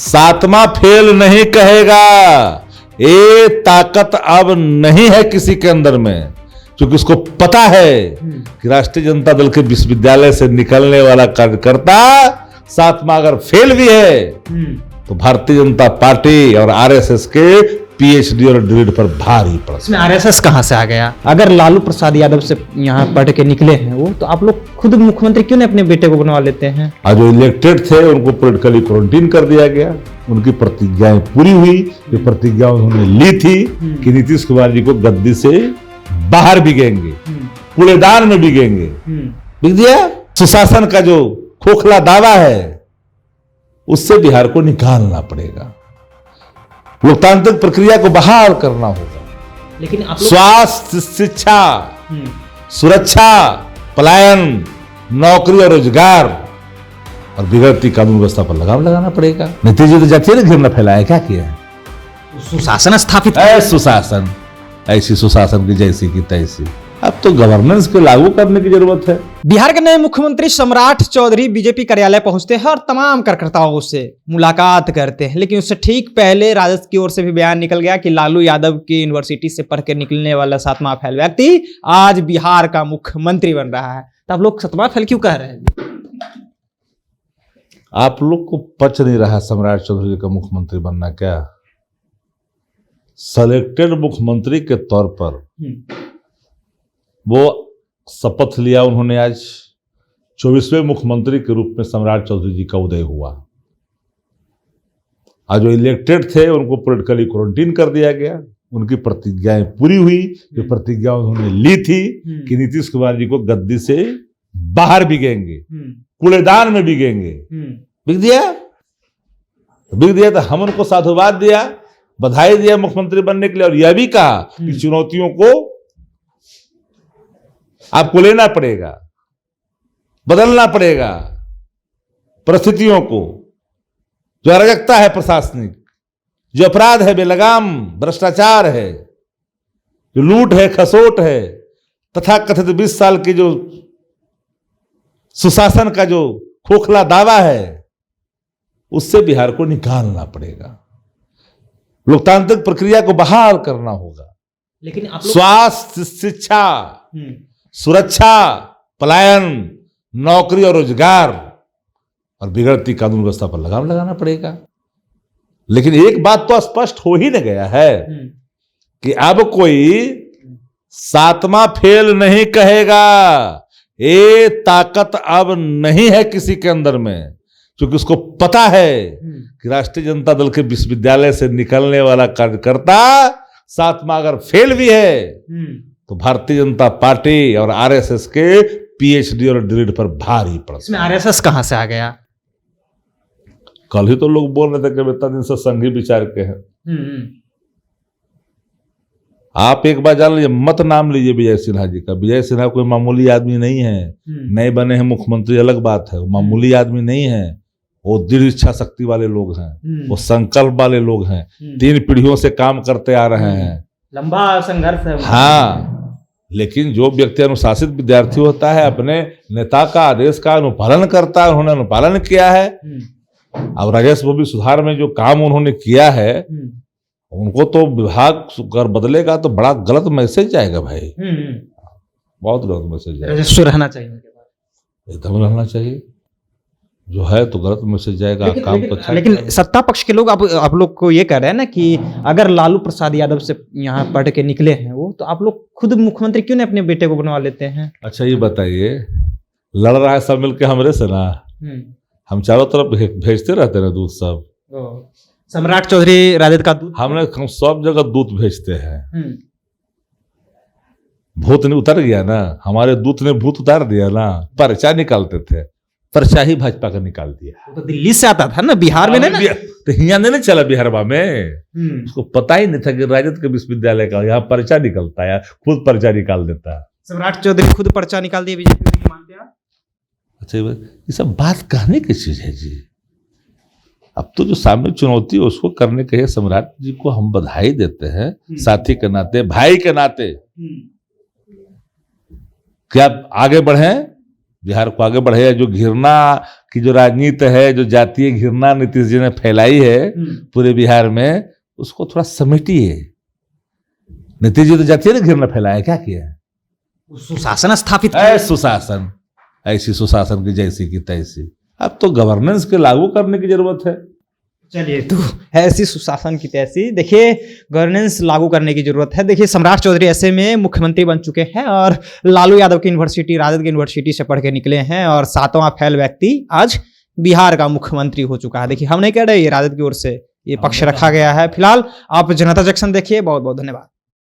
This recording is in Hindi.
सातवां फेल नहीं कहेगा। ये ताकत अब नहीं है किसी के अंदर में, क्योंकि उसको पता है कि राष्ट्रीय जनता दल के विश्वविद्यालय से निकलने वाला कार्यकर्ता सातवां अगर फेल भी है तो भारतीय जनता पार्टी और आरएसएस के पीएचडी और डीलिट पर भारी पड़। इसमें आरएसएस कहां से आ गया? अगर लालू प्रसाद यादव से यहाँ पढ़ के निकले हैं वो, तो आप लोग खुद मुख्यमंत्री क्यों नहीं अपने बेटे को बनवा लेते हैं? आज जो इलेक्टेड थे उनको पॉलिटिकली क्वारंटीन कर दिया गया। उनकी प्रतिज्ञाएं पूरी हुई, जो प्रतिज्ञा उन्होंने ली थी कि नीतीश कुमार जी को गद्दी से बाहर बिकेंगे, कूड़ेदान में बिकेंगे, बिक दिया। सुशासन का जो खोखला दावा है उससे बिहार को निकालना पड़ेगा। लोकतांत्रिक प्रक्रिया को बहाल करना होगा। लेकिन आप स्वास्थ्य, शिक्षा, सुरक्षा, पलायन, नौकरी और रोजगार और बिगड़ती कानून व्यवस्था पर लगाम लगाना पड़ेगा। नीतीश जी तो जाती है ना घिरना फैलाया, क्या किया है? सुशासन स्थापित है। सुशासन ऐसी सुशासन की जैसी की तैसी। अब तो गवर्नेंस को लागू करने की जरूरत है। बिहार के नए मुख्यमंत्री सम्राट चौधरी बीजेपी कार्यालय पहुंचते हैं और तमाम कार्यकर्ताओं से मुलाकात करते हैं, लेकिन उससे ठीक पहले राजद की ओर से भी बयान निकल गया कि लालू यादव की यूनिवर्सिटी से पढ़ के निकलने वाला सातवां फेल व्यक्ति आज बिहार का मुख्यमंत्री बन रहा है। तो आप लोग सातवां फेल क्यों कह रहे हैं? आप लोग को पच नहीं रहा सम्राट चौधरी का मुख्यमंत्री बनना क्या? सेलेक्टेड मुख्यमंत्री के तौर पर वो शपथ लिया उन्होंने। आज 24वें मुख्यमंत्री के रूप में सम्राट चौधरी जी का उदय हुआ। आज जो इलेक्टेड थे उनको पॉलिटिकली क्वारंटीन कर दिया गया। उनकी प्रतिज्ञाएं पूरी हुई, जो प्रतिज्ञा उन्होंने ली थी कि नीतीश कुमार जी को गद्दी से बाहर बिकेंगे, कूड़ेदान में बिकेंगे, बिक दिया। बिक दिया तो हम उनको साधुवाद दिया, बधाई दिया मुख्यमंत्री बनने के लिए, और यह भी कहा कि चुनौतियों को आपको लेना पड़ेगा, बदलना पड़ेगा परिस्थितियों को। जो अराजकता है प्रशासनिक, जो अपराध है बेलगाम भ्रष्टाचार है, जो लूट है, खसोट है, तथा कथित 20 साल की जो सुशासन का जो खोखला दावा है उससे बिहार को निकालना पड़ेगा। लोकतांत्रिक प्रक्रिया को बहाल करना होगा। लेकिन आप स्वास्थ्य, शिक्षा, सुरक्षा, पलायन, नौकरी और रोजगार और बिगड़ती कानून व्यवस्था पर लगाम लगाना पड़ेगा। लेकिन एक बात तो स्पष्ट हो ही न गया है कि अब कोई सातवां फेल नहीं कहेगा। ये ताकत अब नहीं है किसी के अंदर में, क्योंकि उसको पता है कि राष्ट्रीय जनता दल के विश्वविद्यालय से निकलने वाला कार्यकर्ता सातवां अगर फेल भी है तो भारतीय जनता पार्टी और आरएसएस के पीएचडी और डीलिट पर भारी पड़। इसमें आरएसएस कहां से आ गया? कल ही तो लोग बोल रहे थे कि इतना दिन से संघी विचार के हैं। आप एक बार जान लीजिए, मत नाम लीजिए विजय सिन्हा जी का। विजय सिन्हा कोई मामूली आदमी नहीं है। नए बने हैं मुख्यमंत्री अलग बात है, वो मामूली आदमी नहीं है। वो दृढ़ इच्छा शक्ति वाले लोग हैं, वो संकल्प वाले लोग हैं, 3 पीढ़ियों से काम करते आ रहे हैं, लंबा संघर्ष है। हाँ, लेकिन जो व्यक्ति अनुशासित विद्यार्थी होता है, अपने नेता का आदेश का अनुपालन करता है, उन्होंने अनुपालन किया है। अब राजस्व भी सुधार में जो काम उन्होंने किया है, उनको तो विभाग कर बदलेगा तो बड़ा गलत मैसेज जाएगा भाई। बहुत गलत मैसेज जाएगा। राजस्व रहना चाहिए, एकदम रहना चाहिए। जो है तो गलत मैसेज जाएगा। काम तो अच्छा। लेकिन सत्ता पक्ष के लोग आप लोग को ये कह रहे हैं ना कि अगर लालू प्रसाद यादव से यहाँ पढ़ के निकले हैं वो, तो आप लोग खुद मुख्यमंत्री क्यों नहीं अपने बेटे को बनवा लेते हैं? अच्छा ये बताइए, लड़ रहा है सब मिलके हमरे से ना, हम चारों तरफ भेजते रहते हैं दूध सब। सम्राट चौधरी राजद का दूध हम सब जगह दूध भेजते हैं। भूत ने उतर गया ना, हमारे दूत ने भूत उतार दिया ना। पर्चा निकालते थे, पर्चा ही भाजपा का निकाल दिया। तो दिल्ली से आता था ना, बिहार में नहीं, तो यहाँ नहीं चला बिहारवा में। उसको पता ही नहीं था कि राजद के विश्वविद्यालय का यहाँ पर्चा निकलता है, खुद पर्चा निकाल देता है। सम्राट चौधरी खुद पर्चा निकाल दिया बीजेपी, मानते हैं? अच्छा ये सब बात कहने की चीज है जी। अब तो जो सामने चुनौती है उसको करने के लिए सम्राट जी को हम बधाई देते हैं, साथी के नाते, भाई के नाते। क्या आगे बढ़े, बिहार को आगे बढ़े। जो घिरना कि जो राजनीति है, जो जातीय घृणा नीतीश जी ने फैलाई है पूरे बिहार में, उसको थोड़ा समेटिए। नीतीश जी तो जातीय घृणा फैलाया, क्या किया? सुशासन स्थापित सुशासन, ऐसी सुशासन की जैसी की तैसी। अब तो गवर्नेंस के लागू करने की जरूरत है। चलिए, तो ऐसी सुशासन की तैसी, देखिए गवर्नेंस लागू करने की जरूरत है। देखिए सम्राट चौधरी ऐसे में मुख्यमंत्री बन चुके हैं और लालू यादव की यूनिवर्सिटी, राजद की यूनिवर्सिटी से पढ़ के निकले हैं और 7वां फेल व्यक्ति आज बिहार का मुख्यमंत्री हो चुका है। देखिए हम नहीं कह रहे, ये राजद की ओर से ये पक्ष रखा गया है। फिलहाल आप जनता जंक्शन देखिए। बहुत बहुत धन्यवाद।